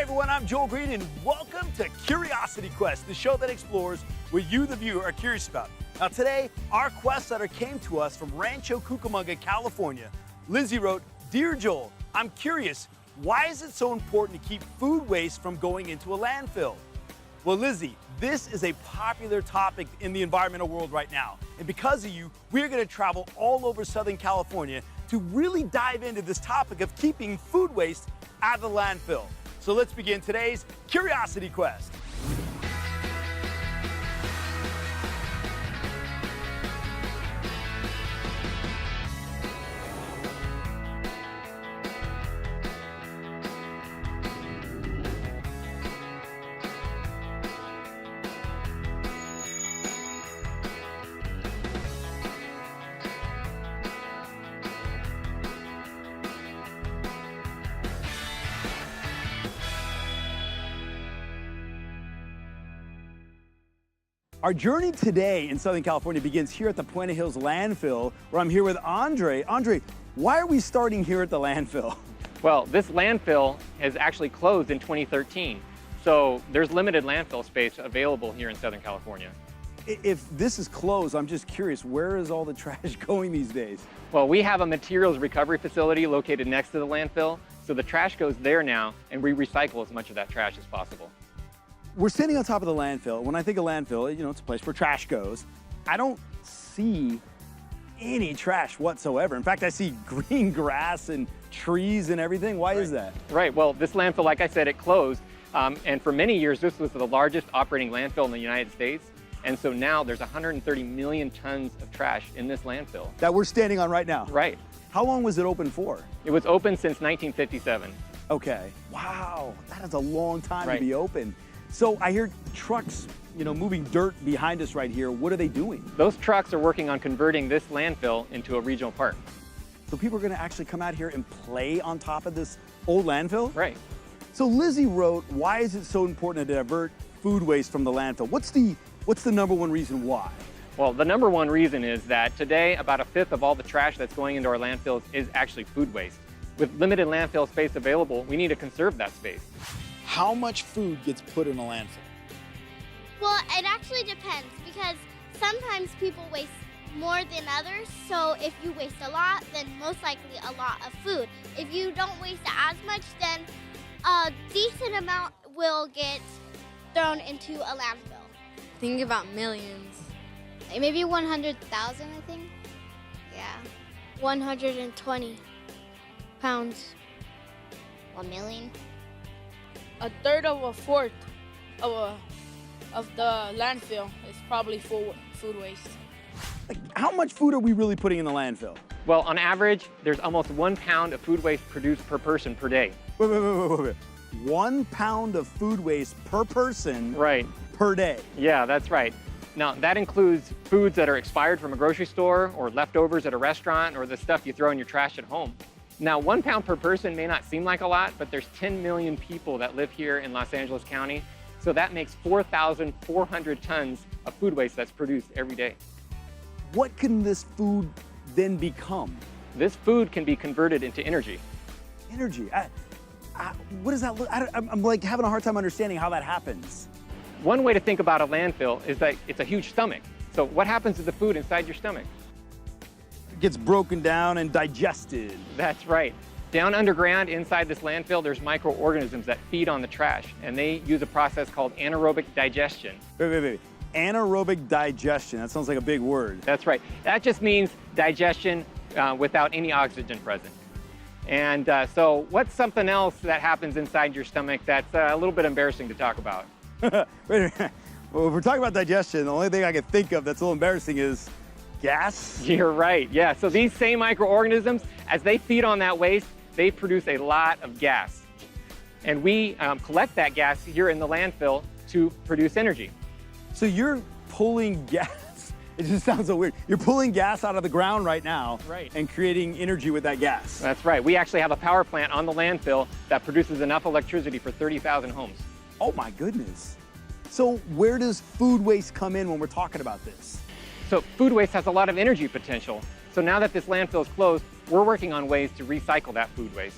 everyone, I'm Joel Green and welcome to Curiosity Quest, the show that explores what you, the viewer, are curious about. Now today, our quest letter came to us from Rancho Cucamonga, California. Lizzie wrote, "Dear Joel, I'm curious, why is it so important to keep food waste from going into a landfill?" Well, Lizzie, this is a popular topic in the environmental world right now. And because of you, we're gonna travel all over Southern California to really dive into this topic of keeping food waste out of the landfill. So let's begin today's Curiosity Quest. Our journey today in Southern California begins here at the Puente Hills Landfill, where I'm here with Andre. Andre, why are we starting here at the landfill? Well, this landfill has actually closed in 2013, so there's limited landfill space available here in Southern California. If this is closed, I'm just curious, where is all the trash going these days? Well, we have a materials recovery facility located next to the landfill, so the trash goes there now, and we recycle as much of that trash as possible. We're standing on top of the landfill. When I think of landfill, it's a place where trash goes. I don't see any trash whatsoever. In fact, I see green grass and trees and everything. Why is that? Right, well, this landfill, like I said, it closed. And for many years, this was the largest operating landfill in the United States. And so now there's 130 million tons of trash in this landfill. That we're standing on right now? Right. How long was it open for? It was open since 1957. Okay. Wow, that is a long time Right. to be open. So I hear trucks, moving dirt behind us right here. What are they doing? Those trucks are working on converting this landfill into a regional park. So people are gonna actually come out here and play on top of this old landfill? Right. So Lizzie wrote, why is it so important to divert food waste from the landfill? What's the number one reason why? Well, the number one reason is that today, about a fifth of all the trash that's going into our landfills is actually food waste. With limited landfill space available, we need to conserve that space. How much food gets put in a landfill? Well, it actually depends because sometimes people waste more than others. So if you waste a lot, then most likely a lot of food. If you don't waste as much, then a decent amount will get thrown into a landfill. Think about millions. Like maybe 100,000, I think. Yeah. 120 pounds. 1 million. A third of a fourth of the landfill is probably food waste. Like, how much food are we really putting in the landfill? Well, on average, there's almost 1 pound of food waste produced per person per day. Wait. 1 pound of food waste per person Right. per day. Yeah, that's right. Now, that includes foods that are expired from a grocery store or leftovers at a restaurant or the stuff you throw in your trash at home. Now, 1 pound per person may not seem like a lot, but there's 10 million people that live here in Los Angeles County. So that makes 4,400 tons of food waste that's produced every day. What can this food then become? This food can be converted into energy. Energy. What does that look? I'm like having a hard time understanding how that happens. One way to think about a landfill is that it's a huge stomach. So what happens to the food inside your stomach? It gets broken down and digested. That's right. Down underground inside this landfill, there's microorganisms that feed on the trash, and they use a process called anaerobic digestion. Wait. Anaerobic digestion. That sounds like a big word. That's right. That just means digestion without any oxygen present. And so what's something else that happens inside your stomach that's a little bit embarrassing to talk about? Wait a minute. Well, if we're talking about digestion, the only thing I can think of that's a little embarrassing is gas. You're right, yeah. So these same microorganisms, as they feed on that waste, they produce a lot of gas. And we collect that gas here in the landfill to produce energy. So you're pulling gas. It just sounds so weird. You're pulling gas out of the ground right now. Right. And creating energy with that gas. That's right. We actually have a power plant on the landfill that produces enough electricity for 30,000 homes. Oh my goodness. So where does food waste come in when we're talking about this? So food waste has a lot of energy potential. So now that this landfill is closed, we're working on ways to recycle that food waste.